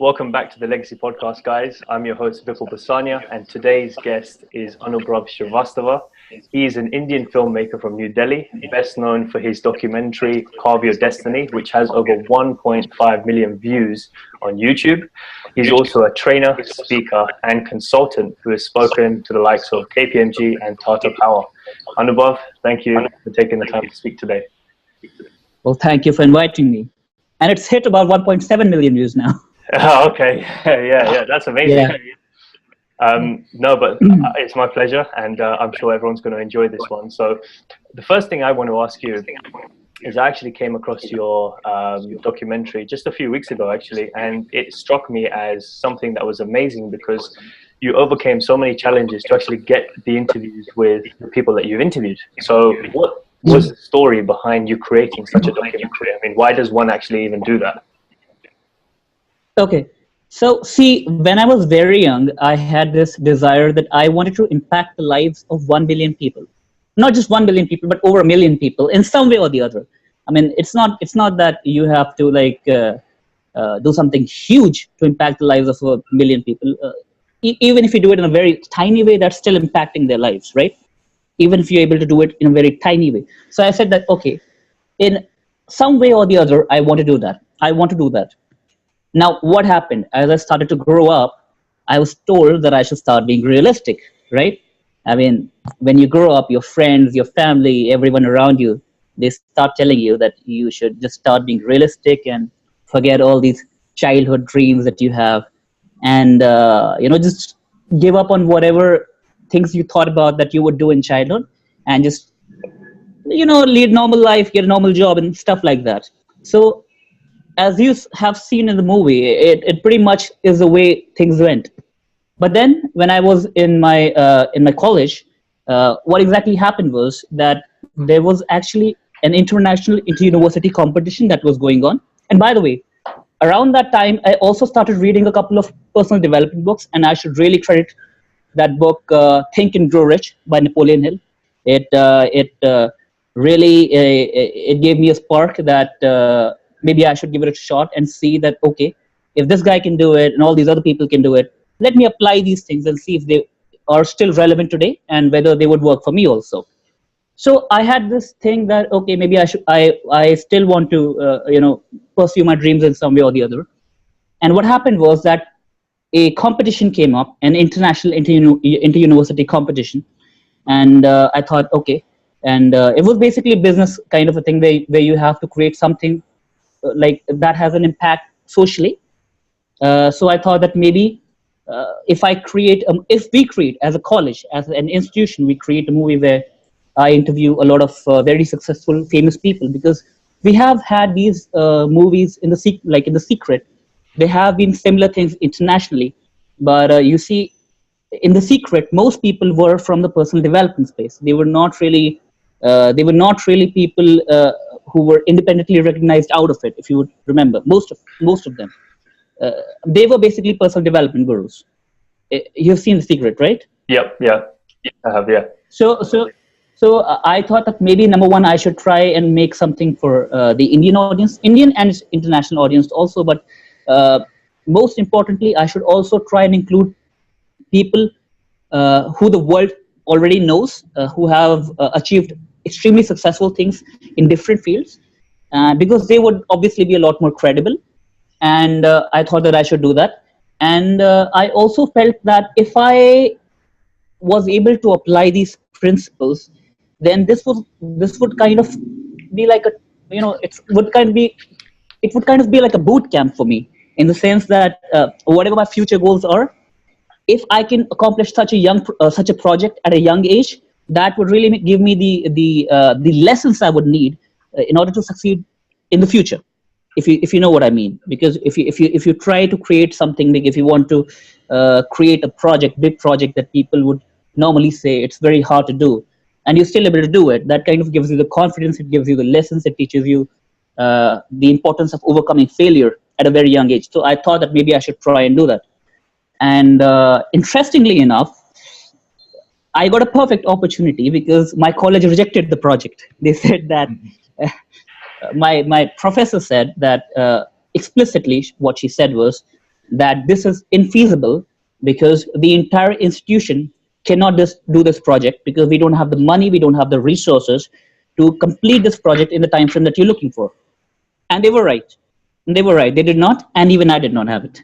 Welcome back to the Legacy Podcast, guys. I'm your host, Vipul, Bhasania, and today's guest is Anubhav Srivastava. He is an Indian filmmaker from New Delhi, best known for his documentary, Carve Your Destiny, which has over 1.5 million views on YouTube. He's also a trainer, speaker, and consultant who has spoken to the likes of KPMG and Tata Power. Anubhav, thank you for taking the time to speak today. Well, thank you for inviting me. And it's hit about 1.7 million views now. Oh, okay. Yeah, that's amazing. Yeah. No, but it's my pleasure, and I'm sure everyone's going to enjoy this one. So the first thing I want to ask you is I actually came across your documentary just a few weeks ago, actually, and it struck me as something that was amazing because you overcame so many challenges to actually get the interviews with the people that you've interviewed. So what was the story behind you creating such a documentary? I mean, why does one actually even do that? Okay. So, see, when I was very young, I had this desire that I wanted to impact the lives of 1 billion people. Not just 1 billion people, but over 1 million people in some way or the other. I mean, it's not that you have to do something huge to impact the lives of 1 million people. Even if you do it in a very tiny way, that's still impacting their lives, right? Even if you're able to do it in a very tiny way. So I said that, okay, in some way or the other, I want to do that. Now, what happened? As I started to grow up, I was told that I should start being realistic, right? I mean, when you grow up, your friends, your family, everyone around you, they start telling you that you should just start being realistic and forget all these childhood dreams that you have. And, just give up on whatever things you thought about that you would do in childhood and just, lead normal life, get a normal job and stuff like that. So, as you have seen in the movie, it pretty much is the way things went. But then, when I was in my college, what exactly happened was that there was actually an international inter-university competition that was going on. And by the way, around that time, I also started reading a couple of personal development books, and I should really credit that book, Think and Grow Rich by Napoleon Hill. It gave me a spark that maybe I should give it a shot and see that, okay, if this guy can do it and all these other people can do it, let me apply these things and see if they are still relevant today and whether they would work for me also. So I had this thing that, okay, maybe I still want to, pursue my dreams in some way or the other. And what happened was that a competition came up, an international inter-university competition. And I thought, okay. And it was basically a business kind of a thing where you have to create something like that has an impact socially. So I thought that maybe if we create as a college, as an institution, we create a movie where I interview a lot of very successful, famous people, because we have had these movies in the secret. There have been similar things internationally, but you see, in the secret, most people were from the personal development space. They were not really people who were independently recognized out of it. If you would remember, most of them, they were basically personal development gurus. You've seen The Secret, right? Yep, yeah, I have, yeah. So I thought that maybe number one, I should try and make something for the Indian audience, Indian and international audience also. But most importantly, I should also try and include people who the world already knows, who have achieved extremely successful things in different fields, because they would obviously be a lot more credible. And I thought that I should do that. And I also felt that if I was able to apply these principles, then this would kind of be like it would kind of be like a boot camp for me, in the sense that whatever my future goals are, if I can accomplish such a project at a young age, that would really give me the lessons I would need in order to succeed in the future. If you know what I mean, because if you try to create something big, if you want to create a big project that people would normally say it's very hard to do, and you're still able to do it, that kind of gives you the confidence. It gives you the lessons. It teaches you the importance of overcoming failure at a very young age. So I thought that maybe I should try and do that. And interestingly enough, I got a perfect opportunity because my college rejected the project. They said that my professor said that explicitly what she said was that this is infeasible because the entire institution cannot just do this project because we don't have the money, we don't have the resources to complete this project in the time frame that you're looking for. And they were right. They were right. They did not, and even I did not have it.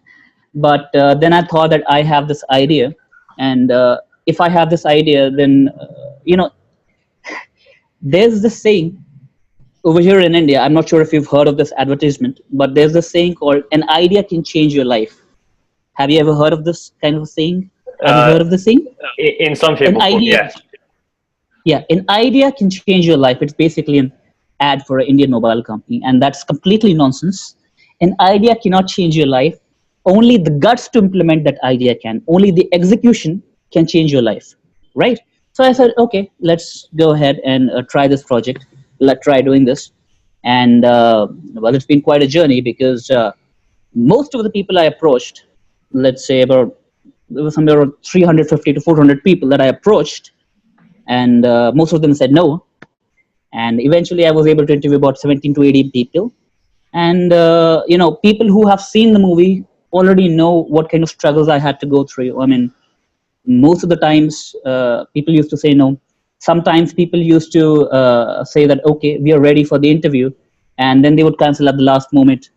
But then I thought that I have this idea, and if I have this idea, then there's this saying over here in India. I'm not sure if you've heard of this advertisement, but there's this saying called "an idea can change your life." Have you ever heard of this kind of saying? Have you heard of this saying? In some shape or form, yes. Yeah, an idea can change your life. It's basically an ad for an Indian mobile company, and that's completely nonsense. An idea cannot change your life. Only the guts to implement that idea can. Only the execution can change your life, right? So I said, okay, let's go ahead and try this project. Let's try doing this. And well, it's been quite a journey because most of the people I approached, let's say there was somewhere around 350 to 400 people that I approached, and most of them said no. And eventually I was able to interview about 17 to 18 people. And, people who have seen the movie already know what kind of struggles I had to go through. I mean, most of the times people used to say no. Sometimes people used to say that, okay, we are ready for the interview. And then they would cancel at the last moment.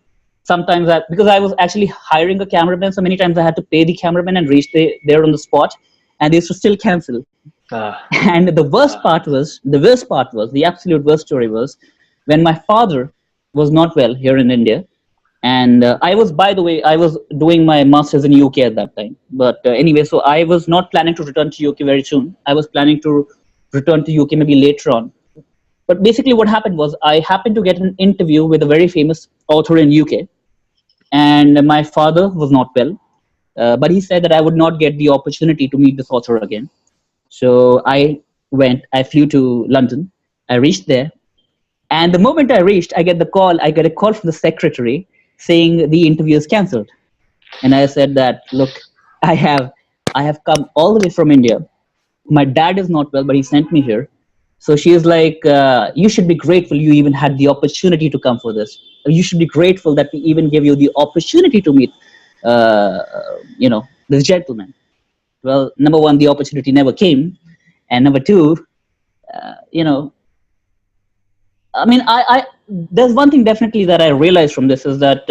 Sometimes, because I was actually hiring a cameraman, so many times I had to pay the cameraman and reach there on the spot. And they used to still cancel. And the worst part was, the absolute worst story was, when my father was not well here in India. And I was doing my master's in UK at that time. But anyway, so I was not planning to return to UK very soon. I was planning to return to UK maybe later on. But basically what happened was I happened to get an interview with a very famous author in UK. And my father was not well. But he said that I would not get the opportunity to meet this author again. So I flew to London. I reached there. And the moment I reached, I get a call from the secretary saying the interview is cancelled. And I said that, look, I have come all the way from India. My dad is not well, but he sent me here. So she is like, you should be grateful you even had the opportunity to come for this. You should be grateful that we even gave you the opportunity to meet, this gentleman. Well, number one, the opportunity never came. And number two, there's one thing definitely that I realized from this is that,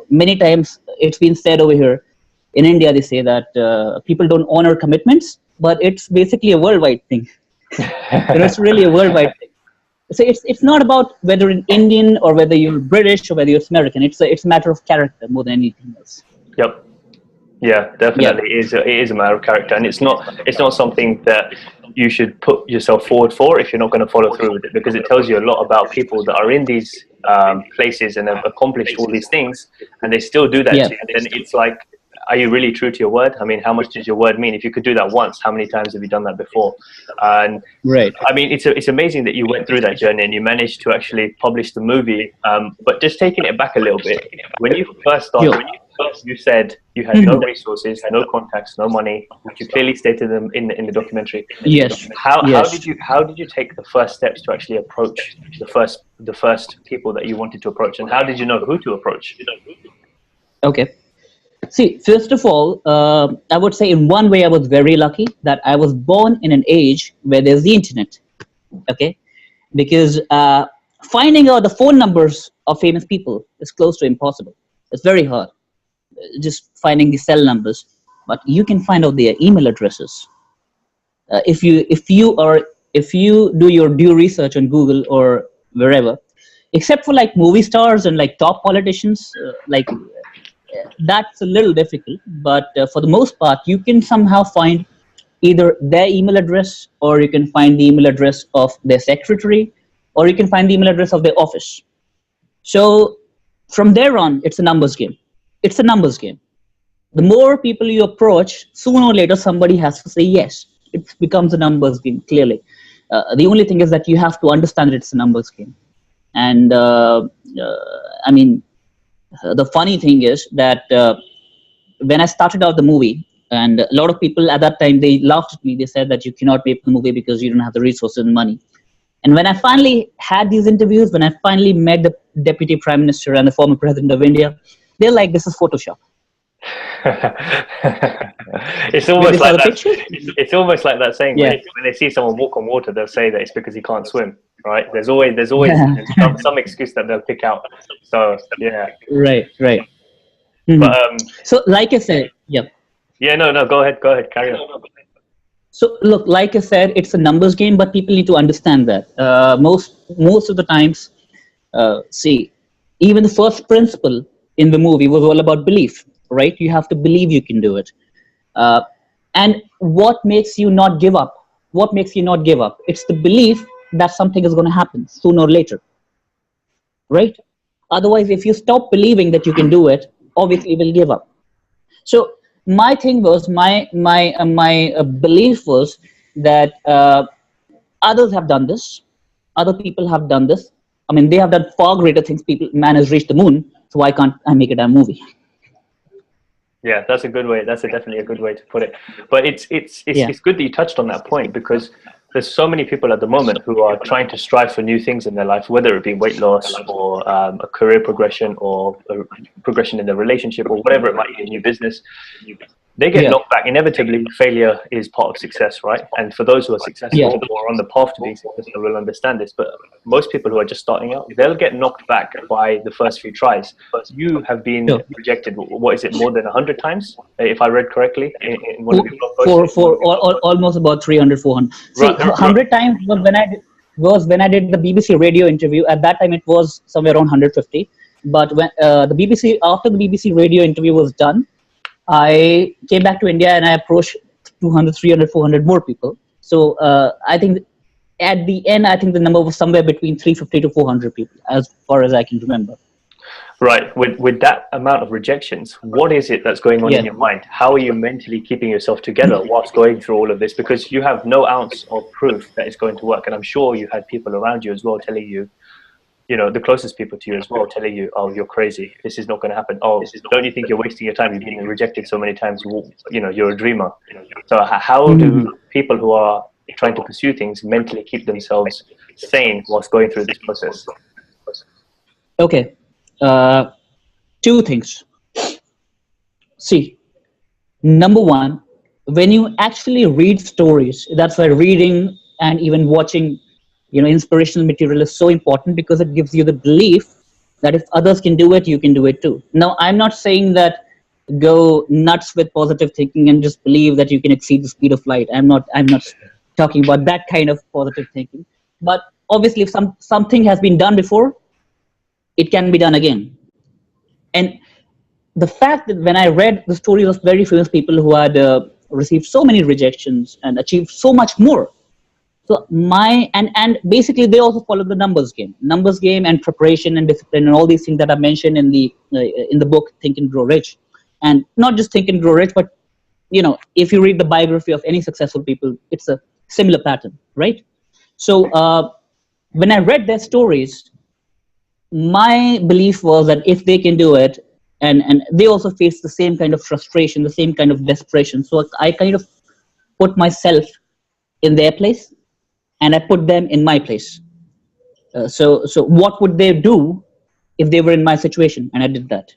many times it's been said over here in India, they say that people don't honor commitments, but it's basically a worldwide thing. It's really a worldwide thing. So it's not about whether you're Indian or whether you're British or whether you're American. It's a matter of character more than anything else. Yep. Yeah, definitely. Yeah. It is a matter of character, and it's not something that you should put yourself forward for if you're not going to follow through with it, because it tells you a lot about people that are in these places and have accomplished all these things, and they still do that. Yeah. And then it's like, are you really true to your word? I mean, how much does your word mean? If you could do that once, how many times have you done that before? And right. I mean, it's amazing that you went through that journey and you managed to actually publish the movie. But just taking it back a little bit, when you first started, you said you had no resources, no contacts, no money, which you clearly stated them in the documentary. Yes. How did you take the first steps to actually approach the first people that you wanted to approach, and how did you know who to approach? Okay. See, first of all, I would say in one way I was very lucky that I was born in an age where there's the internet. Okay, because finding out the phone numbers of famous people is close to impossible. It's very hard. Just finding the cell numbers, but you can find out their email addresses. If you do your due research on Google or wherever, except for like movie stars and like top politicians, that's a little difficult. But for the most part, you can somehow find either their email address, or you can find the email address of their secretary, or you can find the email address of their office. So from there on, it's a numbers game. It's a numbers game. The more people you approach, sooner or later, somebody has to say yes. It becomes a numbers game, clearly. The only thing is that you have to understand that it's a numbers game. And the funny thing is that when I started out the movie, and a lot of people at that time, they laughed at me. They said that you cannot make the movie because you don't have the resources and money. And when I finally had these interviews, when I finally met the Deputy Prime Minister and the former President of India, they're like, this is Photoshop. It's almost like that. It's almost like that saying, when they see someone walk on water, they'll say that it's because he can't swim, right? There's always some excuse that they'll pick out. So yeah, right. But so like I said, no, go ahead, carry on. So look, like I said, it's a numbers game, but people need to understand that most of the times, see, even the first principle in the movie was all about belief, right? You have to believe you can do it. And what makes you not give up? What makes you not give up? It's the belief that something is going to happen sooner or later, right? Otherwise, if you stop believing that you can do it, obviously you will give up. So my thing was, my belief was that others have done this, other people have done this. I mean, they have done far greater things. Man has reached the moon, so why can't I make it a movie? Yeah, that's a good way. That's definitely a good way to put it. But it's good that you touched on that point, because there's so many people at the moment who are trying to strive for new things in their life, whether it be weight loss or a career progression or a progression in their relationship or whatever it might be, a new business. They get knocked back. Inevitably, failure is part of success, right? And for those who are successful or on the path to being successful will understand this. But most people who are just starting out, they'll get knocked back by the first few tries. You have been rejected, what is it, more than 100 times, if I read correctly, in one of your blog posts? Almost about 300, 400. See, 100 times was when I did the BBC radio interview. At that time, it was somewhere around 150. But when after the BBC radio interview was done, I came back to India and I approached 200, 300, 400 more people. So I think at the end, I think the number was somewhere between 350 to 400 people, as far as I can remember. Right. With that amount of rejections, what is it that's going on in your mind? How are you mentally keeping yourself together whilst going through all of this? Because you have no ounce of proof that it's going to work. And I'm sure you had people around you as well telling you, the closest people to you as well, telling you, oh, you're crazy. This is not going to happen. Oh, don't you think you're wasting your time? You've been rejected so many times. You're a dreamer. So how do people who are trying to pursue things mentally keep themselves sane whilst going through this process? Okay. Two things. See, number one, when you actually read stories, that's why reading and even watching inspirational material is so important, because it gives you the belief that if others can do it, you can do it too. Now, I'm not saying that go nuts with positive thinking and just believe that you can exceed the speed of light. I'm not talking about that kind of positive thinking. But obviously, if something has been done before, it can be done again. And the fact that when I read the stories of very famous people who had received so many rejections and achieved so much more, so and basically they also follow the numbers game and preparation and discipline and all these things that are mentioned in the book Think and Grow Rich. And not just Think and Grow Rich, but if you read the biography of any successful people, it's a similar pattern, right? So when I read their stories, my belief was that if they can do it, and they also face the same kind of frustration, the same kind of desperation. So I kind of put myself in their place, and I put them in my place. So what would they do if they were in my situation? And I did that.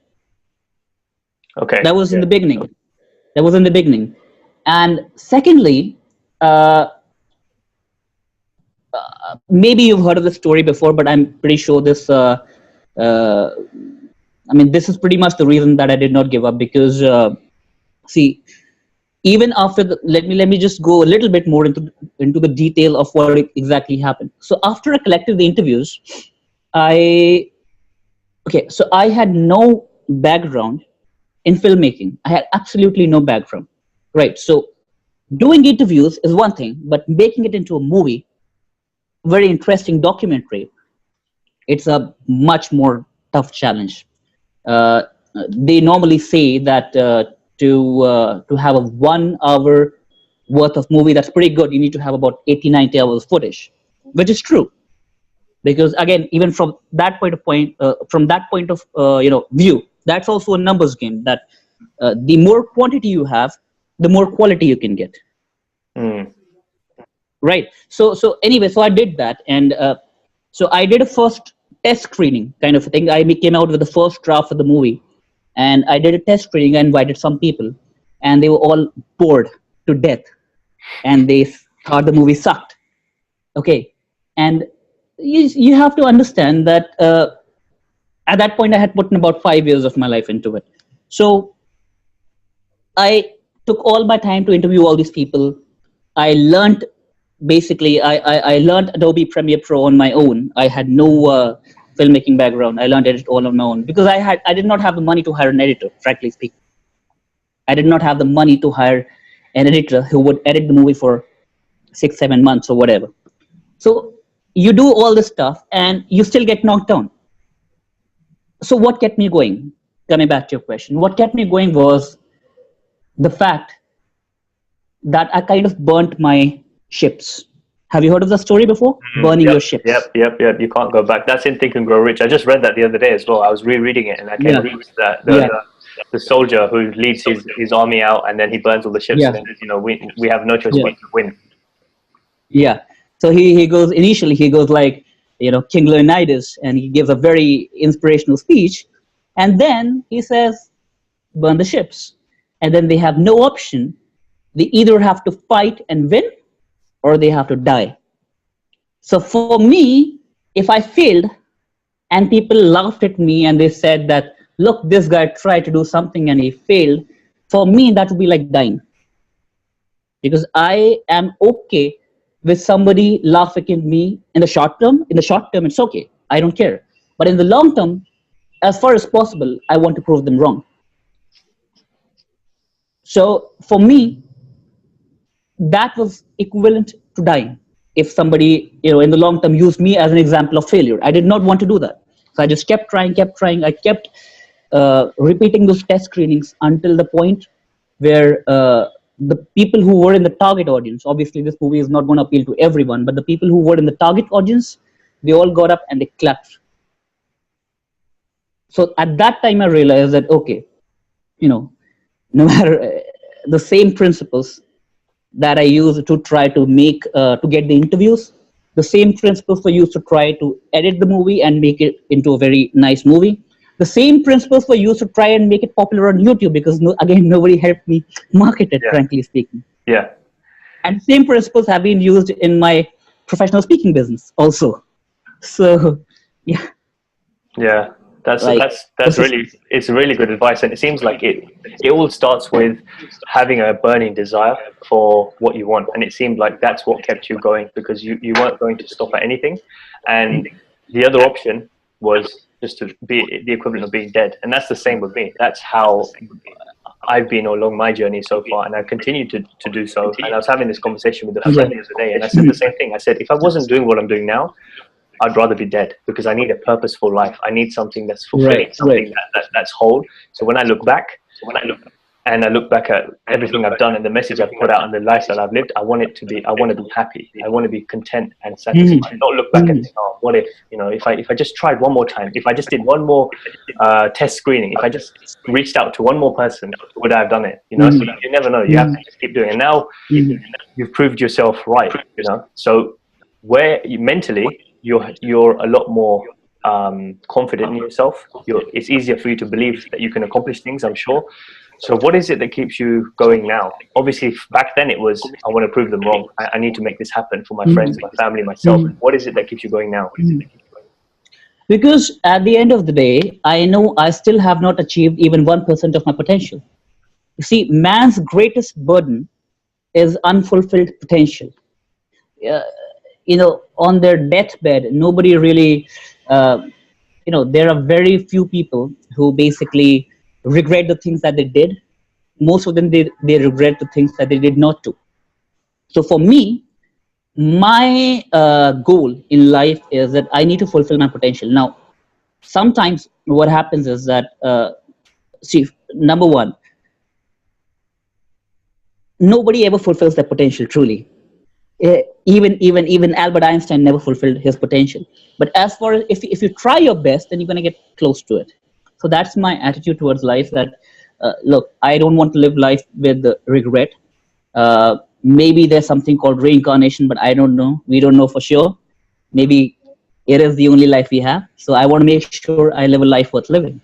Okay. That was in the beginning. And secondly, maybe you've heard of the story before, but I'm pretty sure this. This is pretty much the reason that I did not give up, because see, even after let me just go a little bit more into the detail of what exactly happened. So after I collected the interviews, I had no background in filmmaking. I had absolutely no background, right? So doing interviews is one thing, but making it into a movie, very interesting documentary, it's a much more tough challenge. They normally say that to have a 1 hour worth of movie that's pretty good, you need to have about 80-90 hours footage, which is true, because again, even from that point of view, that's also a numbers game, that the more quantity you have, the more quality you can get. Right. So anyway, so I did that, and so I did a first test screening kind of a thing. I came out with the first draft of the movie, And I did a test screening. I invited some people, and they were all bored to death, and they thought the movie sucked. Okay, and you have to understand that at that point I had put in about 5 years of my life into it. So I took all my time to interview all these people. I learned basically I learned Adobe Premiere Pro on my own. I had no filmmaking background. I learned it all on my own because I did not have the money to hire an editor, frankly speaking. I did not have the money to hire an editor who would edit the movie for 6-7 months or whatever. So you do all this stuff and you still get knocked down. So what kept me going? Coming back to your question, what kept me going was the fact that I kind of burnt my ships. Have you heard of the story before? Burning your ships. Yep. You can't go back. That's in Think and Grow Rich. I just read that the other day as well. I was rereading it and I came across that the soldier who leads his army out and then he burns all the ships and says, we have no choice but to win. Yeah. So he goes like, King Leonidas, and he gives a very inspirational speech. And then he says, burn the ships. And then they have no option. They either have to fight and win or they have to die. So for me, if I failed and people laughed at me and they said that, look, this guy tried to do something and he failed, for me, that would be like dying. Because I am okay with somebody laughing at me in the short term. In the short term, it's okay. I don't care. But in the long term, as far as possible, I want to prove them wrong. So for me, that was equivalent to dying. If somebody, in the long term used me as an example of failure, I did not want to do that. So I just kept trying. I kept repeating those test screenings until the point where the people who were in the target audience, obviously this movie is not going to appeal to everyone, but the people who were in the target audience, they all got up and they clapped. So at that time I realized that, okay, no matter the same principles that I used to try to make, to get the interviews, the same principles were used to try to edit the movie and make it into a very nice movie. The same principles were used to try and make it popular on YouTube because, again, nobody helped me market it, frankly speaking. Yeah. And same principles have been used in my professional speaking business also. So, yeah. Yeah. That's really, it's really good advice. And it seems like it all starts with having a burning desire for what you want. And it seemed like that's what kept you going because you weren't going to stop at anything. And the other option was just to be the equivalent of being dead. And that's the same with me. That's how I've been along my journey so far. And I continue to do so. And I was having this conversation with a friend the other day. And I said the same thing. I said, if I wasn't doing what I'm doing now, I'd rather be dead because I need a purposeful life. I need something that's fulfilling, something that's whole. So when I look back, and I look back at everything I've done and the message I've put out and the lifestyle I've lived, I want to be happy. I want to be content and satisfied. Not look back and think, oh, what if, if I just tried one more time, if I just did one more test screening, if I just reached out to one more person, would I have done it? So you never know. You have to just keep doing it. And now you've proved yourself right, So where mentally, you're a lot more confident in yourself. It's easier for you to believe that you can accomplish things, I'm sure. So what is it that keeps you going now? Obviously, back then it was, I want to prove them wrong. I need to make this happen for my friends, my family, myself. What is it that keeps you going now? Because at the end of the day, I know I still have not achieved even 1% of my potential. You see, man's greatest burden is unfulfilled potential. On their deathbed, nobody really, there are very few people who basically regret the things that they did. Most of them, they regret the things that they did not do. So for me, my goal in life is that I need to fulfill my potential. Now, sometimes what happens is that, number one, nobody ever fulfills their potential truly. Even Albert Einstein never fulfilled his potential. But as far as if you try your best, then you're going to get close to it. So that's my attitude towards life. That look, I don't want to live life with regret. Maybe there's something called reincarnation, but I don't know. We don't know for sure. Maybe it is the only life we have. So I want to make sure I live a life worth living.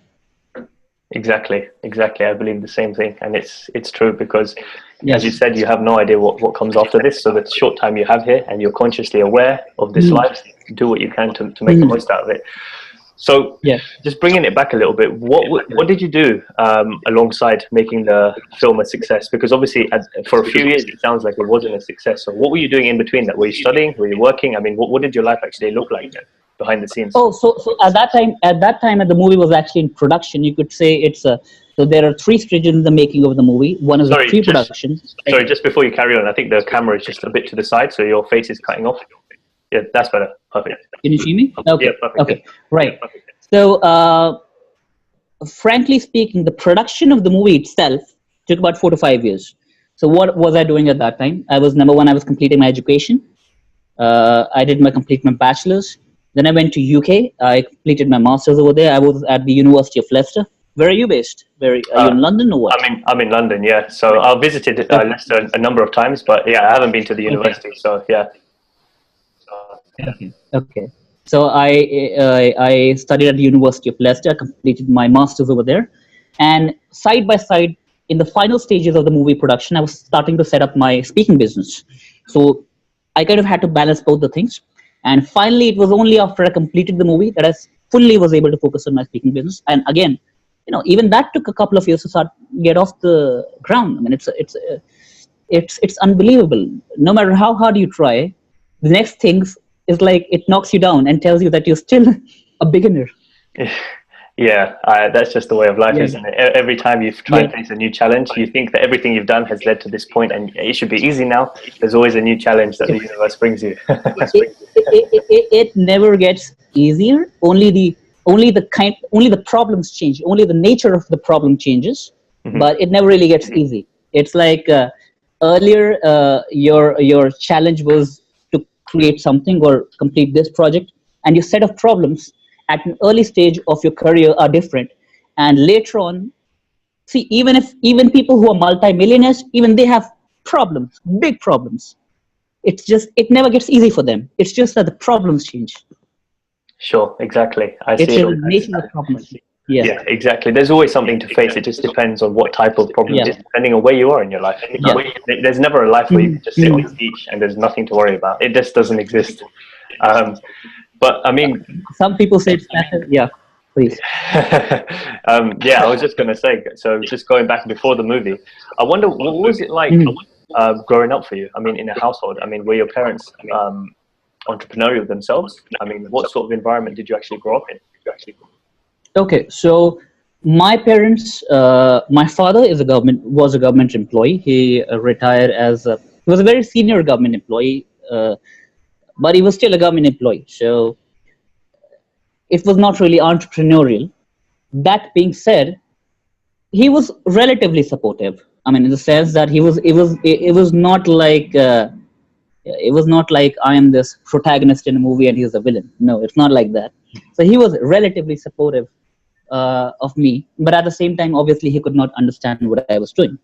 Exactly. I believe the same thing, and it's true because, Yes. as you said, you have no idea what comes after this. So the short time you have here, and you're consciously aware of this life, do what you can to make the most out of it. So, Yeah. just bringing it back a little bit, what did you do alongside making the film a success? Because obviously, for a few years, it sounds like it wasn't a success. So, what were you doing in between that? Were you studying? Were you working? I mean, what did your life actually look like then, behind the scenes? Oh, so at that time, the movie was actually in production. You could say it's a. So there are 3 stages in the making of the movie. One is the pre-production. Sorry, just before you carry on, I think the camera is just a bit to the side, so your face is cutting off. Yeah, that's better. Perfect. Can you see me? Okay. Yeah, perfect. Okay. Right. So, frankly speaking, the production of the movie itself took about 4 to 5 years. So what was I doing at that time? I was, number one, I was completing my education. I did complete my bachelor's. Then I went to UK. I completed my master's over there. I was at the University of Leicester. Where are you based? Are you in London or what? I'm in London, yeah. So I've visited Leicester a number of times, but yeah, I haven't been to the university. So yeah. Okay. So I studied at the University of Leicester, completed my master's over there, and side by side, in the final stages of the movie production, I was starting to set up my speaking business. So I kind of had to balance both the things. And finally, it was only after I completed the movie that I fully was able to focus on my speaking business. And again, even that took a couple of years to get off the ground. I mean, it's unbelievable. No matter how hard you try, the next thing is like it knocks you down and tells you that you're still a beginner. Yeah, that's just the way of life, isn't it? Every time you try and face a new challenge, you think that everything you've done has led to this point and it should be easy now. There's always a new challenge that the universe brings you. It never gets easier. Only the problems change. Only the nature of the problem changes, but it never really gets easy. It's like earlier, your challenge was to create something or complete this project, and your set of problems at an early stage of your career are different. And later on, see, even people who are multimillionaires, even they have problems, big problems. It never gets easy for them. It's just that the problems change. Sure, exactly. It's the nature of the problems. Yeah, exactly. There's always something to face. It just depends on what type of problem it is, depending on where you are in your life. There's never a life where you can just sit on the beach and there's nothing to worry about. It just doesn't exist. But I mean, some people say it's better. Yeah, please. Yeah, I was just going to say, so just going back before the movie, I wonder, what was it like growing up for you? I mean, in a household, I mean, were your parents entrepreneurial themselves? I mean, what sort of environment did you actually grow up in? Okay, so my parents, my father was a government employee. He retired he was a very senior government employee, but he was still a government employee. So it was not really entrepreneurial. That being said, he was relatively supportive. I mean, in the sense that it was not like I am this protagonist in a movie and he's a villain. No, it's not like that. So he was relatively supportive of me, but at the same time, obviously, he could not understand what I was doing.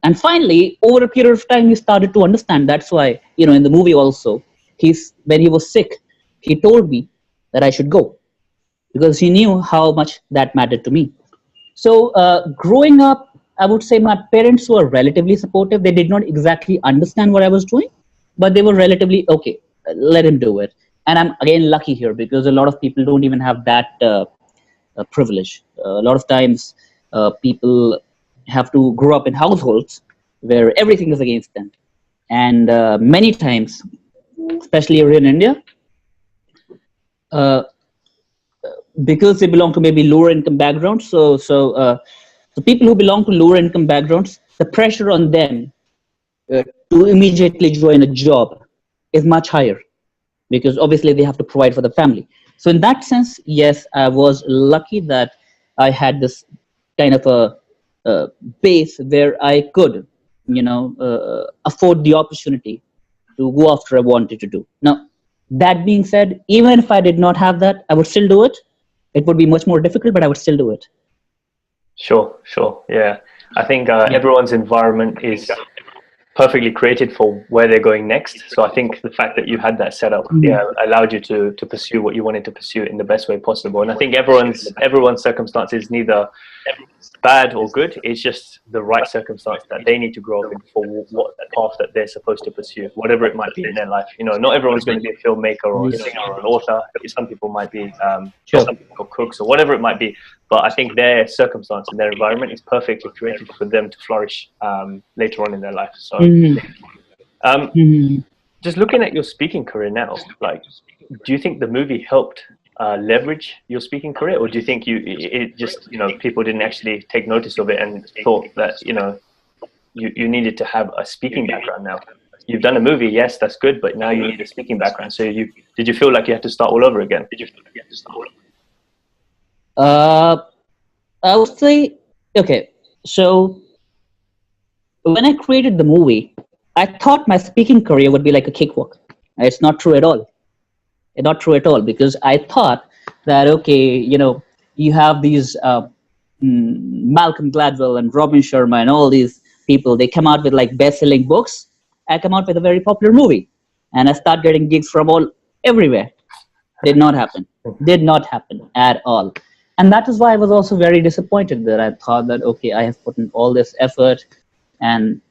And finally, over a period of time, he started to understand. That's why, in the movie also, when he was sick, he told me that I should go because he knew how much that mattered to me. So growing up, I would say my parents were relatively supportive. They did not exactly understand what I was doing, but they were relatively, okay, let him do it. And I'm, again, lucky here because a lot of people don't even have that privilege. A lot of times people have to grow up in households where everything is against them. And many times, especially here in India, because they belong to maybe lower income backgrounds, so people who belong to lower income backgrounds, the pressure on them to immediately join a job is much higher because obviously they have to provide for the family. So in that sense, yes, I was lucky that I had this kind of a base where I could, afford the opportunity to go after I wanted to do. Now, that being said, even if I did not have that, I would still do it. It would be much more difficult, but I would still do it. Sure. Yeah. I think everyone's environment is perfectly created for where they're going next. So I think the fact that you had that set up, allowed you to pursue what you wanted to pursue in the best way possible. And I think everyone's circumstances, neither bad or good, it's just the right circumstance that they need to grow up in for what path that they're supposed to pursue, whatever it might be in their life. You know, not everyone's going to be a filmmaker or a singer or an author. Some people might be some people are cooks or whatever it might be. But I think their circumstance and their environment is perfectly created for them to flourish later on in their life. So just looking at your speaking career now, like, do you think the movie helped leverage your speaking career, or do you think it just, you know, people didn't actually take notice of it and thought that, you know, you needed to have a speaking background now? You've done a movie, yes, that's good, but now you need a speaking background. So did you feel like you had to start all over again? I would say, okay, so when I created the movie, I thought my speaking career would be like a cakewalk. It's not true at all. Not true at all, because I thought that, okay, you know, you have these Malcolm Gladwell and Robin Sharma and all these people, they come out with like best-selling books. I come out with a very popular movie and I start getting gigs from everywhere. Did not happen. Did not happen at all. And that is why I was also very disappointed, that I thought that, okay, I have put in all this effort and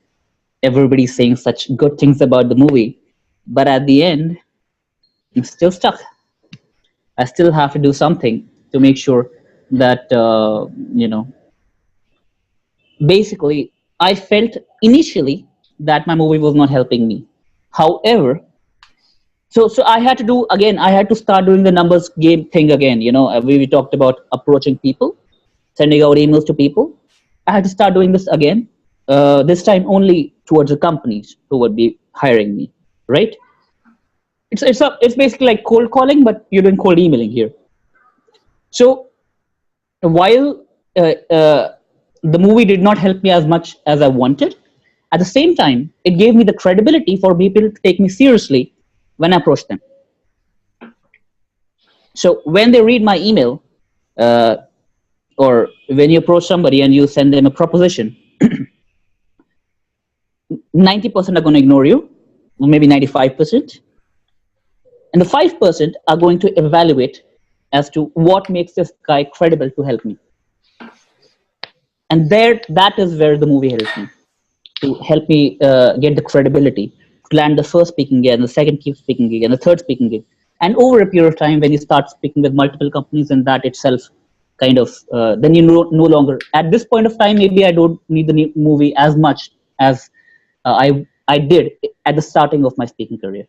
everybody's saying such good things about the movie. But at the end, I'm still stuck. I still have to do something to make sure that, you know, basically, I felt initially that my movie was not helping me. However, so I had to do, again, I had to start doing the numbers game thing again. You know, we talked about approaching people, sending out emails to people. I had to start doing this again, this time only towards the companies who would be hiring me, right? It's basically like cold calling, but you're doing cold emailing here. So while the movie did not help me as much as I wanted, at the same time, it gave me the credibility for people to take me seriously when I approach them. So when they read my email, or when you approach somebody and you send them a proposition, 90% are going to ignore you, or maybe 95%. And the 5% are going to evaluate as to what makes this guy credible to help me. And that is where the movie helped me, to help me get the credibility, to land the first speaking gig, and the second speaking gig, and the third speaking gig. And over a period of time, when you start speaking with multiple companies, and that itself kind of, then you no longer, at this point of time, maybe I don't need the movie as much as I did at the starting of my speaking career.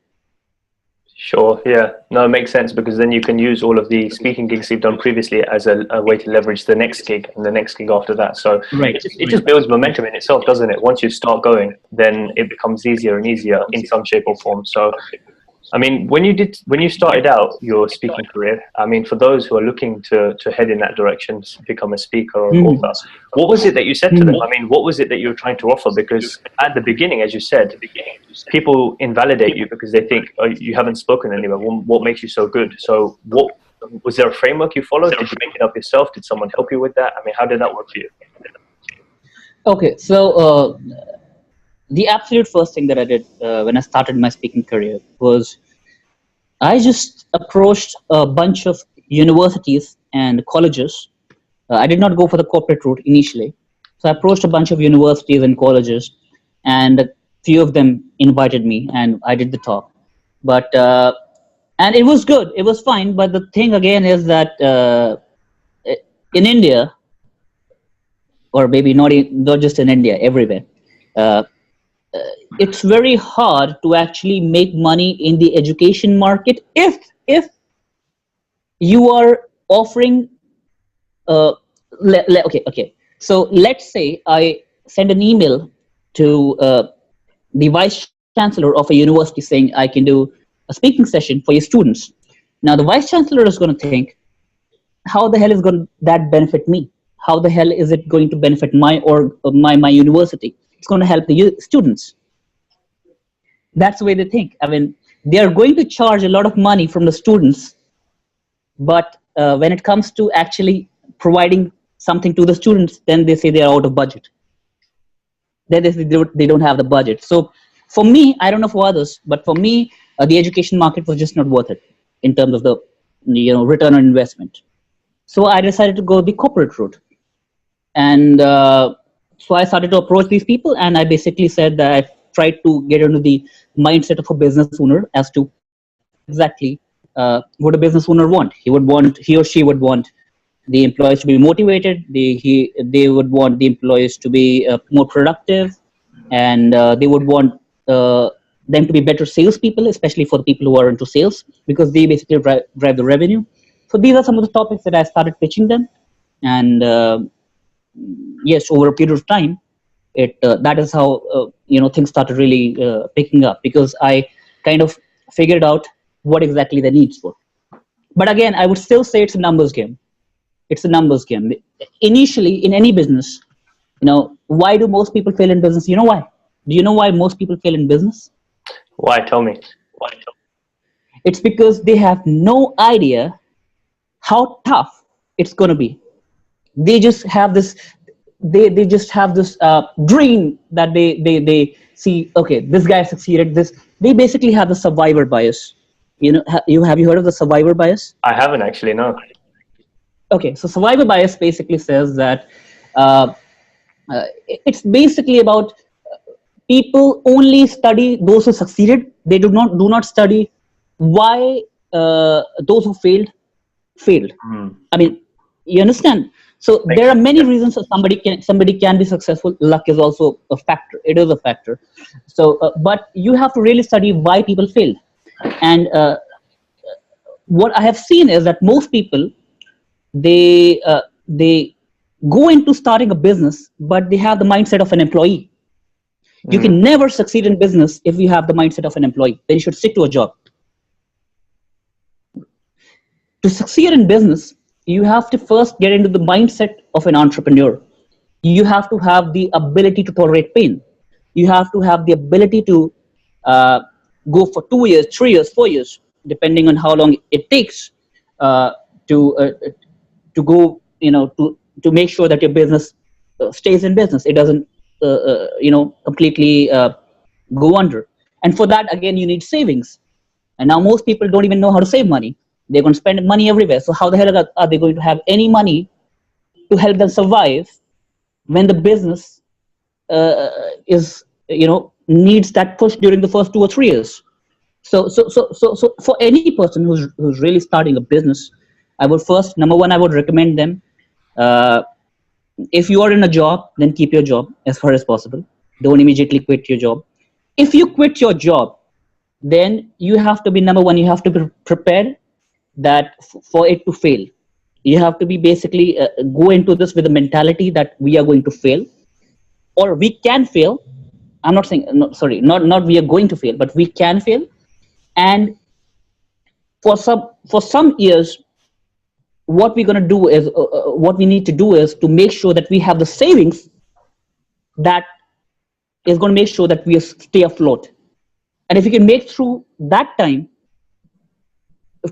Sure, yeah. No, it makes sense, because then you can use all of the speaking gigs you've done previously as a way to leverage the next gig and the next gig after that. So it just builds momentum in itself, doesn't it? Once you start going, then it becomes easier and easier in some shape or form. So, I mean, when you started out your speaking career, I mean, for those who are looking to head in that direction, become a speaker or an author, what was it that you said to them? I mean, what was it that you were trying to offer? Because at the beginning, as you said, people invalidate you because they think, oh, you haven't spoken anywhere. What makes you so good? So what was there a framework you followed? Did you make it up yourself? Did someone help you with that? I mean, how did that work for you? Okay, so the absolute first thing that I did when I started my speaking career was I just approached a bunch of universities and colleges. I did not go for the corporate route initially. So I approached a bunch of universities and colleges, and a few of them invited me, and I did the talk. But and it was good. It was fine. But the thing again is that in India, or maybe not just in India, everywhere, it's very hard to actually make money in the education market if you are offering okay, so let's say I send an email to the vice chancellor of a university saying I can do a speaking session for your students. Now the vice chancellor is going to think, how the hell is that benefit me? How the hell is it going to benefit my university? It's going to help the students. That's the way they think. I mean, they are going to charge a lot of money from the students, but when it comes to actually providing something to the students, then they say they are out of budget. they don't have the budget. So for me, I don't know for others, but for me, the education market was just not worth it in terms of the return on investment. So I decided to go the corporate route, and so I started to approach these people, and I basically said that I tried to get into the mindset of a business owner as to what exactly would a business owner want. He or she would want the employees to be motivated. They would want the employees to be more productive, and they would want them to be better salespeople, especially for the people who are into sales, because they basically drive the revenue. So these are some of the topics that I started pitching them, and yes, over a period of time, that is how things started really picking up, because I kind of figured out what exactly their needs were. But again, I would still say it's a numbers game. It's a numbers game. Initially, in any business, why do most people fail in business? You know why? Do you know why most people fail in business? Why? Tell me. It's because they have no idea how tough it's going to be. They just have this. They just have this dream that they see. Okay, this guy succeeded. They basically have the survivor bias. Have you heard of the survivor bias? I haven't actually. No. Okay, so survivor bias basically says that it's basically about people only study those who succeeded. They do not study why those who failed. I mean, you understand? So there are many reasons that somebody can be successful. Luck is also a factor. It is a factor. So, but you have to really study why people failed. And what I have seen is that most people, they go into starting a business, but they have the mindset of an employee. You can never succeed in business if you have the mindset of an employee. Then you should stick to a job. To succeed in business, you have to first get into the mindset of an entrepreneur. You have to have the ability to tolerate pain. You have to have the ability to go for 2 years, 3 years, 4 years, depending on how long it takes to go, to make sure that your business stays in business. It doesn't, completely go under. And for that, again, you need savings. And now most people don't even know how to save money. They're going to spend money everywhere. So how the hell are they going to have any money to help them survive when the business needs that push during the first 2 or 3 years? So for any person who's really starting a business, I would first, number one, I would recommend them, if you are in a job, then keep your job as far as possible. Don't immediately quit your job. If you quit your job, then you have to be, number one, you have to be prepared that for it to fail. You have to be basically go into this with the mentality that we are going to fail, or we can fail. I'm not saying, not we are going to fail, but we can fail. And for some years, what we're going to do is, what we need to do is to make sure that we have the savings that is going to make sure that we stay afloat. And if you can make through that time,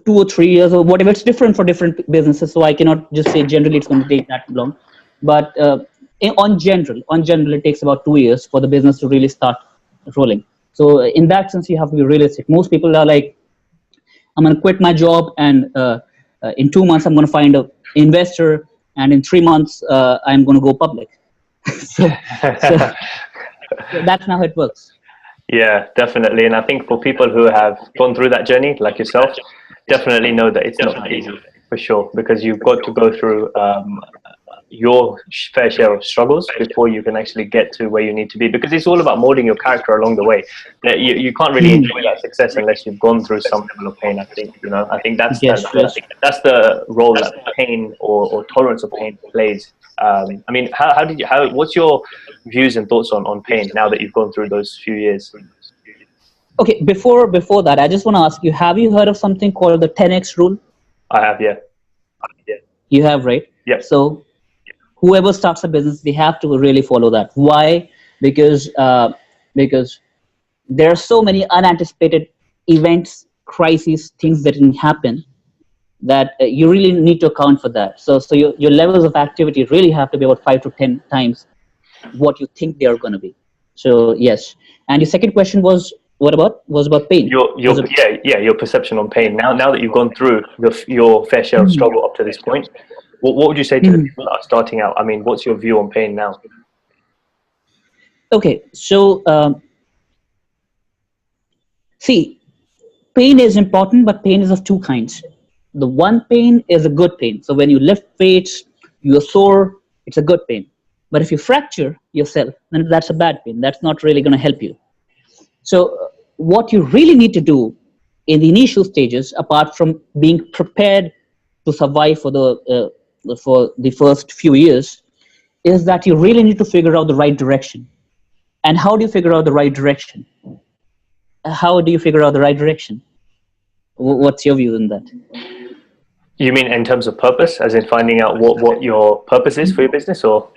2 or 3 years or whatever, it's different for different businesses. So I cannot just say generally it's going to take that long. But on general, it takes about 2 years for the business to really start rolling. So in that sense, you have to be realistic. Most people are like, I'm going to quit my job, and in 2 months, I'm going to find an investor, and in 3 months, I'm going to go public. so that's not how it works. Yeah, definitely. And I think for people who have gone through that journey, like yourself, definitely know that it's not easy, for sure, because you've got to go through your fair share of struggles before you can actually get to where you need to be, because it's all about molding your character along the way. You can't really enjoy that success unless you've gone through some level of pain. I think that's the role that pain or tolerance of pain plays. I mean, what's your views and thoughts on pain now that you've gone through those few years? Okay, before that, I just want to ask you, have you heard of something called the 10x rule? I have, yeah. You have, right? Yeah. So whoever starts a business, they have to really follow that. Why? Because there are so many unanticipated events, crises, things that can happen, that you really need to account for that. So your levels of activity really have to be about 5 to 10 times what you think they are going to be. So yes. And your second question was was about pain. Your perception on pain. Now that you've gone through your fair share of struggle up to this point, what would you say to the people that are starting out? I mean, what's your view on pain now? Okay, so see, pain is important, but pain is of two kinds. The one pain is a good pain. So when you lift weights, you're sore, it's a good pain. But if you fracture yourself, then that's a bad pain. That's not really going to help you. So what you really need to do in the initial stages, apart from being prepared to survive for the first few years, is that you really need to figure out the right direction. And how do you figure out the right direction? How do you figure out the right direction? What's your view on that? You mean in terms of purpose, as in finding out what your purpose is for your business, or?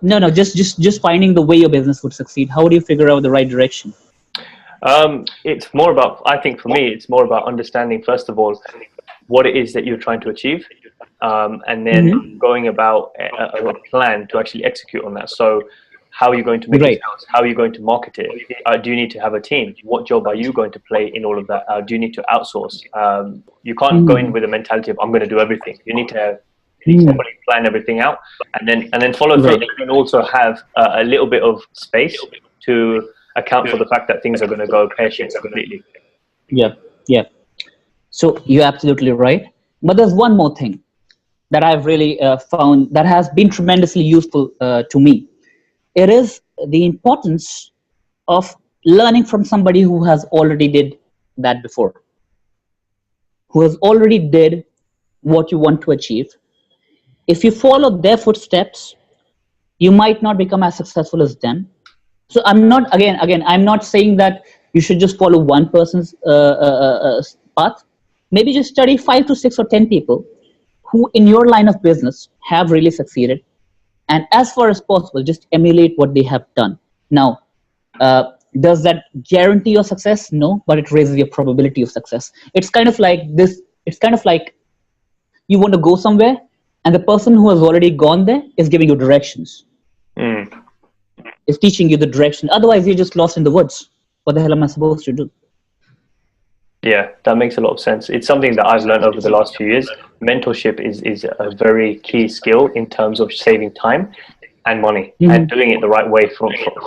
No, just finding the way your business would succeed. How do you figure out the right direction? It's more about, I think for me, it's more about understanding, first of all, what it is that you're trying to achieve, and then going about a plan to actually execute on that. So how are you going to make it sales? How are you going to market it? Do you need to have a team? What job are you going to play in all of that? Do you need to outsource? You can't go in with a mentality of, I'm going to do everything. You need to properly plan everything out and then follow through, and also have a little bit of space to account for the fact that things are going to go pear-shaped completely. Yeah. So you're absolutely right. But there's one more thing that I've really found that has been tremendously useful to me. It is the importance of learning from somebody who has already did that before, who has already did what you want to achieve. If you follow their footsteps, you might not become as successful as them. So I'm not, again, I'm not saying that you should just follow one person's path. Maybe just study 5 to 6 or 10 people who in your line of business have really succeeded. And as far as possible, just emulate what they have done. Now, does that guarantee your success? No, but it raises your probability of success. It's kind of like this. It's kind of like you want to go somewhere, and the person who has already gone there is giving you directions. Is teaching you the direction. Otherwise, you're just lost in the woods. What the hell am I supposed to do? Yeah, that makes a lot of sense. It's something that I've learned over the last few years. Mentorship is a very key skill in terms of saving time and money and doing it the right way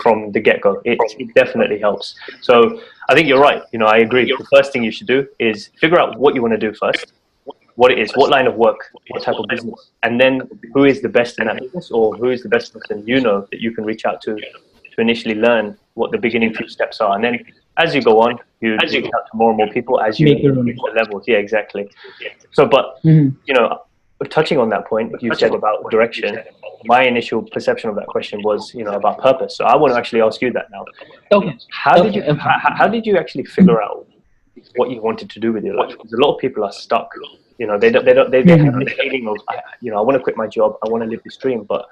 from the get-go. It definitely helps. So I think you're right. I agree. The first thing you should do is figure out what you want to do first, what it is, what line of work, what type of business, and then who is the best in that business, or who is the best person that you can reach out to initially learn what the beginning few steps are. And then as you go on, you reach out to more and more people as you reach the levels. Yeah, exactly. So, but, touching on that point, you said about direction. My initial perception of that question was, about purpose. So I want to actually ask you that now. Okay. How did you actually figure out what you wanted to do with your life? Because a lot of people are stuck. They have the feeling of, I want to quit my job. I want to live this dream, but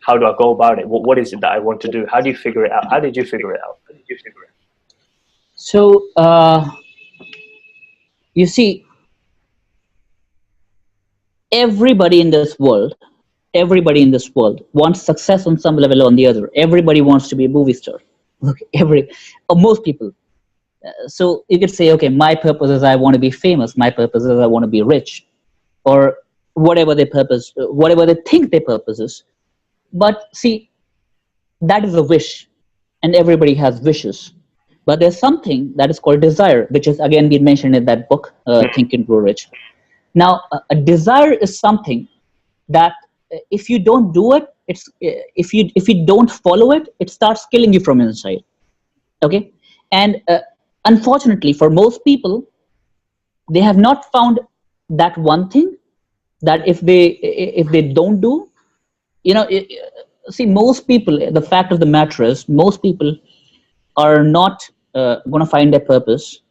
how do I go about it? What is it that I want to do? How do you figure it out? How did you figure it out? So, you see, everybody in this world wants success on some level or on the other. Everybody wants to be a movie star. Okay, most people. So you could say, okay, my purpose is I want to be famous. My purpose is I want to be rich, or whatever their purpose, whatever they think their purpose is. But see, that is a wish, and everybody has wishes. But there's something that is called desire, which is again been mentioned in that book, Think and Grow Rich. Now, a desire is something that if you don't do it, if you don't follow it, it starts killing you from inside. Okay, and unfortunately, for most people, they have not found that one thing that if they don't do, see, most people, the fact of the matter is, most people are not going to find their purpose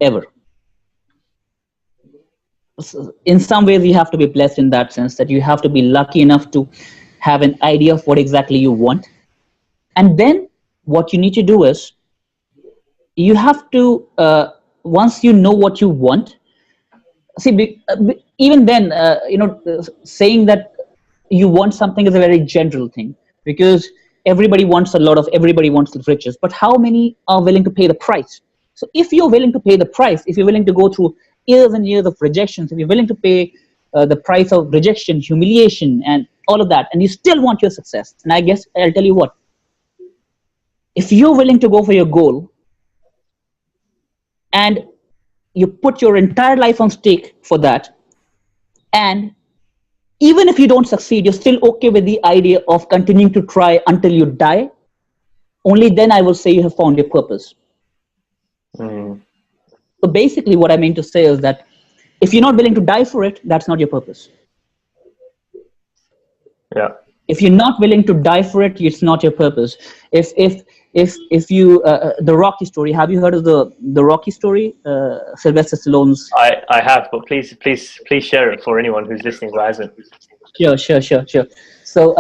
ever. In some ways, you have to be blessed in that sense, that you have to be lucky enough to have an idea of what exactly you want. And then what you need to do is, you have to, once you know what you want, see, even then, saying that you want something is a very general thing, because everybody wants everybody wants the riches, but how many are willing to pay the price? So if you're willing to pay the price, if you're willing to go through years and years of rejections, if you're willing to pay the price of rejection, humiliation, and all of that, and you still want your success, and I guess I'll tell you what, if you're willing to go for your goal and you put your entire life on stake for that, and even if you don't succeed, you're still okay with the idea of continuing to try until you die, only then I will say you have found your purpose. So basically what I mean to say is that if you're not willing to die for it, that's not your purpose. Yeah. If you're not willing to die for it, it's not your purpose. If you the Rocky story, have you heard of the Rocky story? Sylvester Stallone's. I have, but please share it for anyone who's listening who hasn't. Sure. So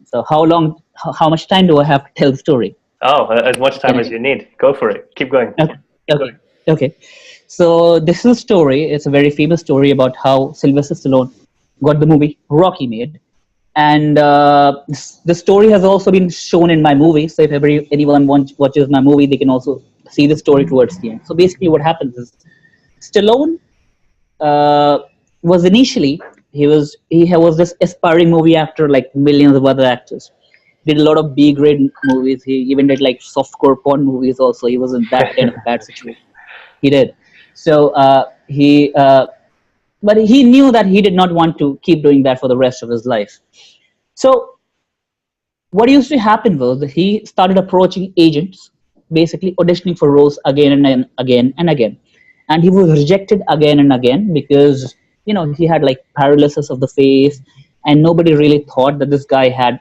so how much time do I have to tell the story? Oh, as much time as you need. Go for it. Keep going. Okay. So this is a story. It's a very famous story about how Sylvester Stallone got the movie Rocky made. And the story has also been shown in my movie. So if anyone watches my movie, they can also see the story towards the end. So basically what happens is Stallone was initially, he was this aspiring movie actor like millions of other actors. Did a lot of B-grade movies. He even did like softcore porn movies also. He was in that kind of bad situation. He did. So but he knew that he did not want to keep doing that for the rest of his life. So what used to happen was that he started approaching agents, basically auditioning for roles again and again and again. And he was rejected again and again because, he had like paralysis of the face, and nobody really thought that this guy had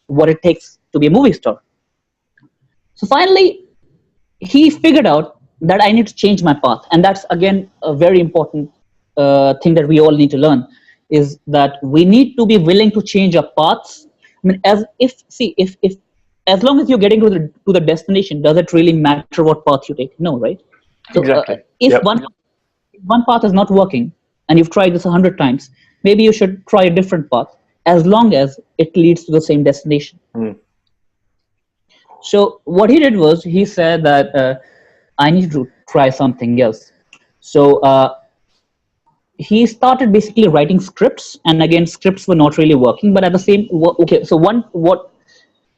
what it takes to be a movie star. So finally, he figured out that I need to change my path. And that's, again, a very important thing that we all need to learn, is that we need to be willing to change our paths. I mean, as long as you're getting to the destination, does it really matter what path you take? No, right? So, exactly. If one path is not working and you've tried this 100 times, maybe you should try a different path, as long as it leads to the same destination. So what he did was, he said that I need to try something else. So he started basically writing scripts, and again, scripts were not really working. But at the same,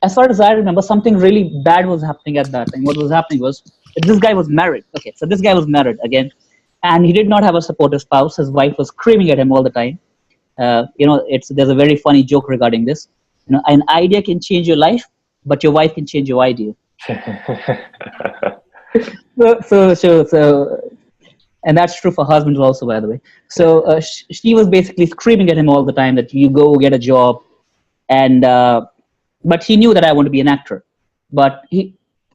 as far as I remember, something really bad was happening at that time. What was happening was this guy was married. Okay, so this guy was married again, and he did not have a supportive spouse. His wife was screaming at him all the time. There's a very funny joke regarding this. An idea can change your life, but your wife can change your idea. So, and that's true for husbands also, by the way. So she was basically screaming at him all the time that you go get a job, and but he knew that I want to be an actor. But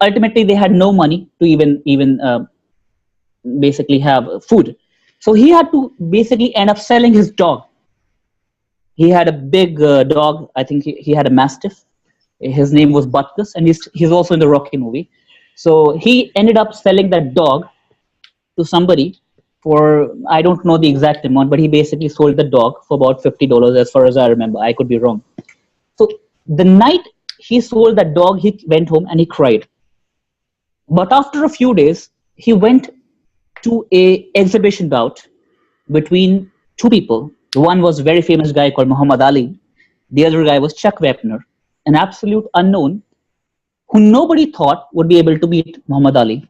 ultimately they had no money to even basically have food. So he had to basically end up selling his dog. He had a big dog. I think he had a Mastiff. His name was Butkus, and he's also in the Rocky movie. So he ended up selling that dog to somebody for, I don't know the exact amount, but he basically sold the dog for about $50 as far as I remember. I could be wrong. So the night he sold that dog, he went home and he cried. But after a few days, he went to a exhibition bout between two people. One was a very famous guy called Muhammad Ali. The other guy was Chuck Wepner, an absolute unknown who nobody thought would be able to beat Muhammad Ali.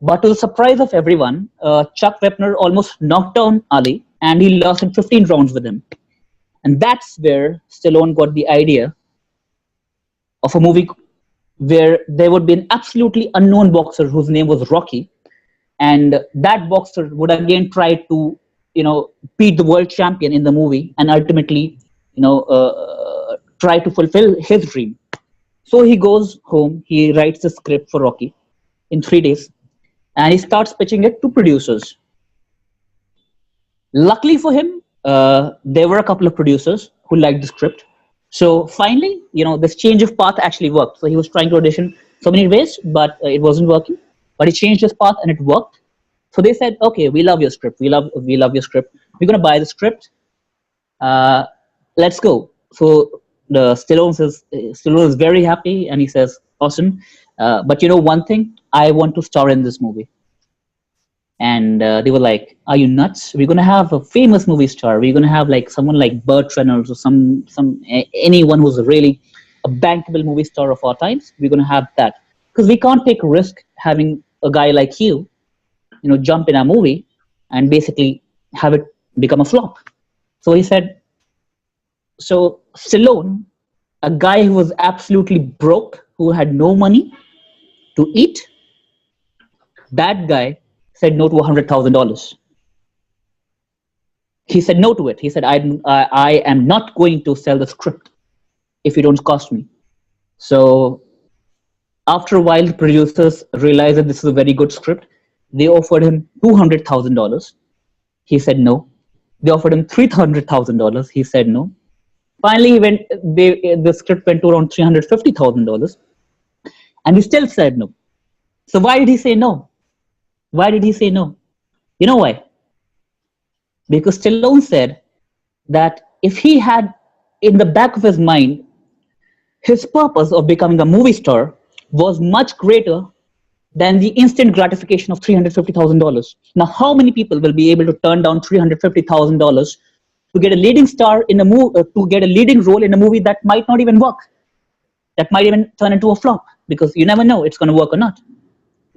But to the surprise of everyone, Chuck Wepner almost knocked down Ali, and he lost in 15 rounds with him. And that's where Stallone got the idea of a movie where there would be an absolutely unknown boxer whose name was Rocky, and that boxer would again try to, beat the world champion in the movie, and ultimately, try to fulfill his dream. So he goes home, he writes the script for Rocky in 3 days, and he starts pitching it to producers. Luckily for him, there were a couple of producers who liked the script. So finally, this change of path actually worked. So he was trying to audition so many ways, but it wasn't working. But he changed his path and it worked. So they said, okay, we love your script. We love your script. We're going to buy the script. Let's go. So Stallone is very happy, and he says, "Awesome, but you know one thing, I want to star in this movie." And they were like, "Are you nuts? We're gonna have a famous movie star. We're gonna have like someone like Burt Reynolds or anyone who's really a bankable movie star of our times. We're gonna have that because we can't take a risk having a guy like you jump in a movie and basically have it become a flop." So he said, so Stallone, a guy who was absolutely broke, who had no money to eat, that guy said no to $100,000. He said no to it. He said, I am not going to sell the script if you don't cost me. So after a while, the producers realized that this is a very good script. They offered him $200,000. He said no. They offered him $300,000. He said no. Finally, the script went to around $350,000, and he still said no. So why did he say no? Why did he say no? You know why? Because Stallone said that if he had in the back of his mind, his purpose of becoming a movie star was much greater than the instant gratification of $350,000. Now, how many people will be able to turn down $350,000 to get a leading star in a movie, to get a leading role in a movie that might not even work, that might even turn into a flop, because you never know it's going to work or not.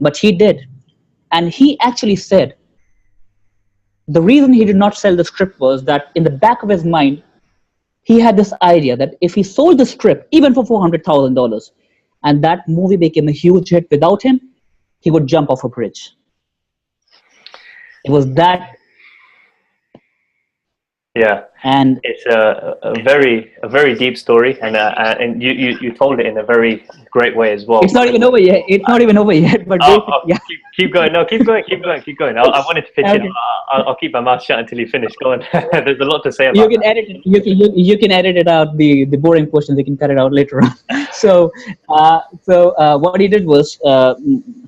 But he did. And he actually said the reason he did not sell the script was that in the back of his mind, he had this idea that if he sold the script, even for $400,000, and that movie became a huge hit without him, he would jump off a bridge. It was that. Yeah, and it's a very deep story, and you told it in a very great way as well. It's not even over yet. It's not even over yet. But yeah. Keep going. No, keep going. I wanted to pitch in. I'll keep my mouth shut until you finish. Go on. There's a lot to say about. You can edit it. You can edit it out. The boring portions you can cut it out later on. So what he did was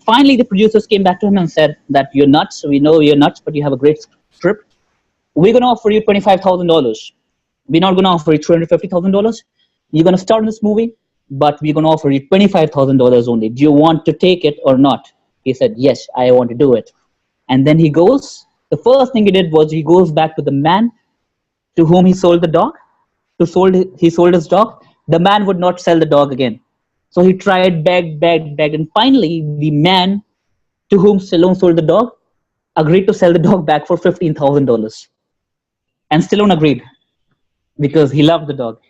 finally the producers came back to him and said that you're nuts. We know you're nuts, but you have a great script. We're going to offer you $25,000. We're not going to offer you $250,000. You're going to start in this movie, but we're going to offer you $25,000 only. Do you want to take it or not? He said, yes, I want to do it. And then he goes, the first thing he did was he goes back to the man to whom he sold the dog. He sold his dog. The man would not sell the dog again. So he tried, begged, and finally the man to whom Stallone sold the dog agreed to sell the dog back for $15,000. And Stallone agreed because he loved the dog,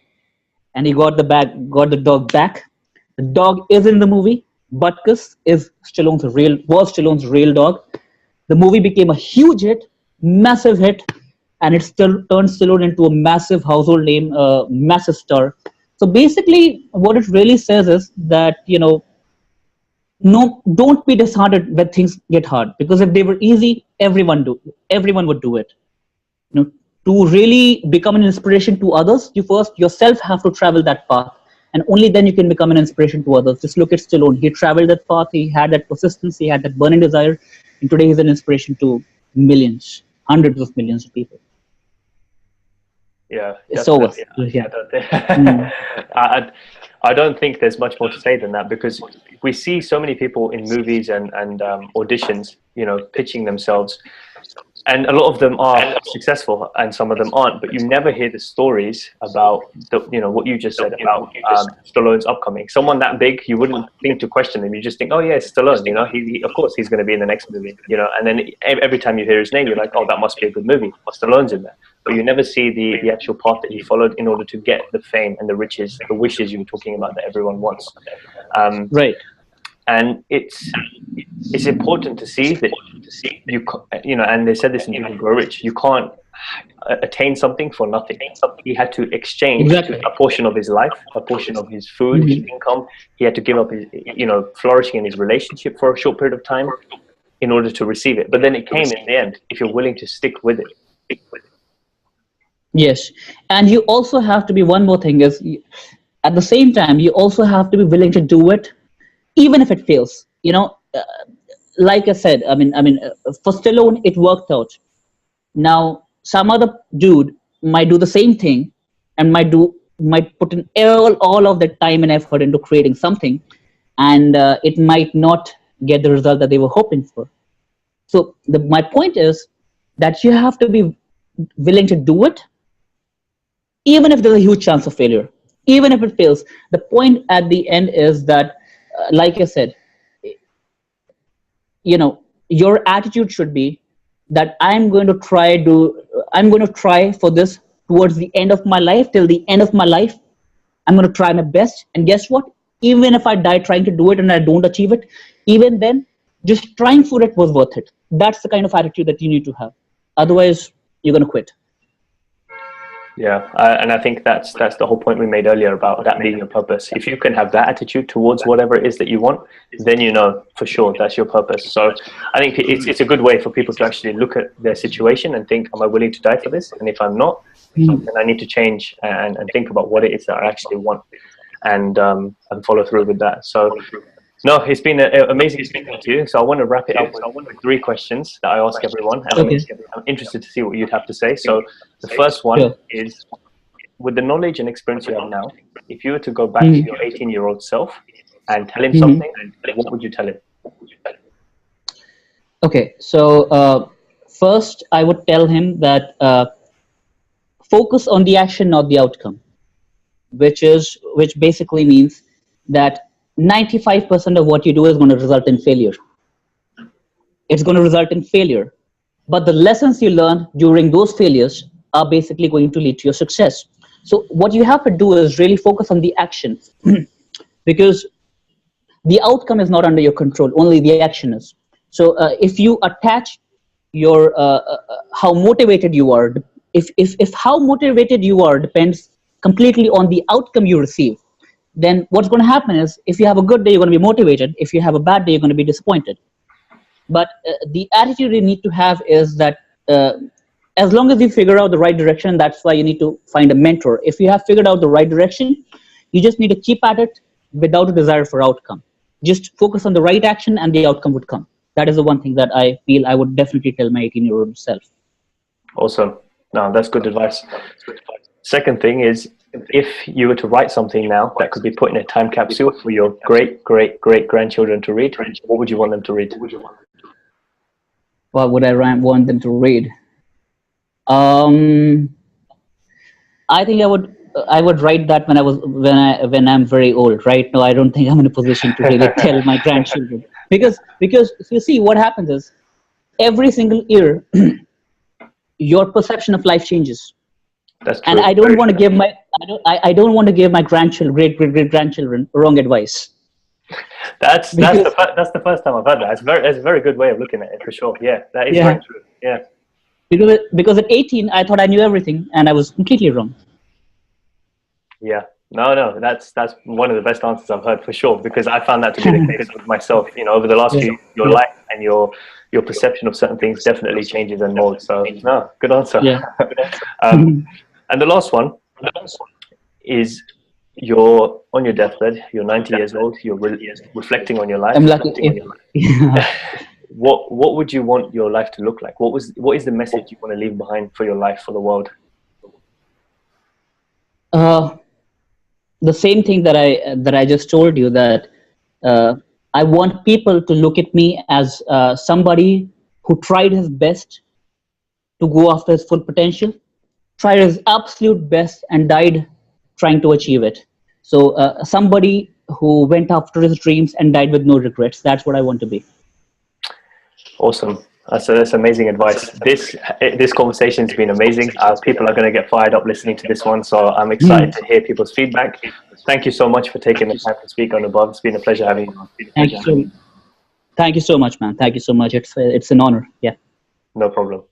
and he got the dog back. The dog is in the movie. Butkus was Stallone's real dog. The movie became a huge hit, massive hit, and it still turned Stallone into a massive household name, massive star. So basically, what it really says is that no, don't be disheartened when things get hard, because if they were easy, everyone would do it. To really become an inspiration to others, you first yourself have to travel that path, and only then you can become an inspiration to others. Just look at Stallone. He traveled that path. He had that persistence. He had that burning desire, and today he's an inspiration to millions, hundreds of millions of people. Yeah, it's over. Yeah. I don't think there's much more to say than that, because we see so many people in movies and auditions, pitching themselves, and a lot of them are successful and some of them aren't, but you never hear the stories about what you just said about Stallone's upcoming. Someone that big, you wouldn't think to question him. You just think, oh yeah, it's Stallone, he of course he's going to be in the next movie, and then every time you hear his name, you're like, oh, that must be a good movie. Stallone's in there. But you never see the actual path that he followed in order to get the fame and the riches, the wishes you were talking about that everyone wants. Right. And it's important to see that and they said this in Think and Grow Rich, you can't attain something for nothing. He had to exchange a portion of his life, a portion of his food, his income. He had to give up his, flourishing in his relationship for a short period of time in order to receive it. But then it came in the end, if you're willing to stick with it. Yes. And you also have to be, one more thing is, at the same time, you also have to be willing to do it, even if it fails. Like I said, for Stallone, it worked out. Now, some other dude might do the same thing and might do might put in all of the time and effort into creating something, and it might not get the result that they were hoping for. So my point is that you have to be willing to do it, even if there's a huge chance of failure, even if it fails. The point at the end is that, like I said, your attitude should be that I'm going to try for this towards the end of my life, till the end of my life. I'm going to try my best. And guess what? Even if I die trying to do it and I don't achieve it, even then, just trying for it was worth it. That's the kind of attitude that you need to have. Otherwise, you're going to quit. Yeah, and I think that's the whole point we made earlier about that being your purpose. If you can have that attitude towards whatever it is that you want, then you know for sure that's your purpose. So I think it's a good way for people to actually look at their situation and think, am I willing to die for this? And if I'm not, then I need to change and think about what it is that I actually want, and follow through with that. So no, it's been amazing speaking to you. So I want to wrap it up with 3 questions that I ask everyone. And Okay. I'm interested to see what you'd have to say. So the first one is, with the knowledge and experience you have now, if you were to go back to your 18-year-old self and tell him something, what would you tell him? Okay, so first I would tell him that focus on the action, not the outcome, which basically means that 95% of what you do is going to result in failure. It's going to result in failure. But the lessons you learn during those failures are basically going to lead to your success. So what you have to do is really focus on the action, because the outcome is not under your control, only the action is. So if you attach your how motivated you are, if how motivated you are depends completely on the outcome you receive, then what's going to happen is, if you have a good day, you're going to be motivated. If you have a bad day, you're going to be disappointed. But the attitude you need to have is that as long as you figure out the right direction, that's why you need to find a mentor. If you have figured out the right direction, you just need to keep at it without a desire for outcome. Just focus on the right action and the outcome would come. That is the one thing that I feel I would definitely tell my 18-year-old self. Awesome. No, that's good advice. Second thing is, if you were to write something now that could be put in a time capsule for your great-great-great-grandchildren to read, what would you want them to read? What would I want them to read? I think I would write that when I'm very old. Right now, I don't think I'm in a position to really tell my grandchildren, because you see, what happens is, every single year your perception of life changes. That's true. And I don't want to give my grandchildren, great grandchildren, wrong advice. That's the first time I've heard that. It's a very good way of looking at it, for sure. Yeah, that is very true. Yeah. Because at 18, I thought I knew everything, and I was completely wrong. Yeah. No, that's one of the best answers I've heard, for sure, because I found that to be the case with myself. Over the last few years, your life and your perception of certain things definitely changes and molds. So no, good answer. Yeah. And the last one is, you're on your deathbed, you're 90 years old, you're reflecting on your life. I'm lucky. What would you want your life to look like? What is the message you want to leave behind for your life, for the world? The same thing that I just told you, that I want people to look at me as somebody who tried his best to go after his full potential, tried his absolute best and died trying to achieve it. So somebody who went after his dreams and died with no regrets. That's what I want to be. Awesome. That's amazing advice. This conversation has been amazing. People are going to get fired up listening to this one, so I'm excited to hear people's feedback. Thank you so much for taking the time to speak, Anubhav. It's been a pleasure having you. Thank you so much, man. Thank you so much. It's an honor. Yeah. No problem.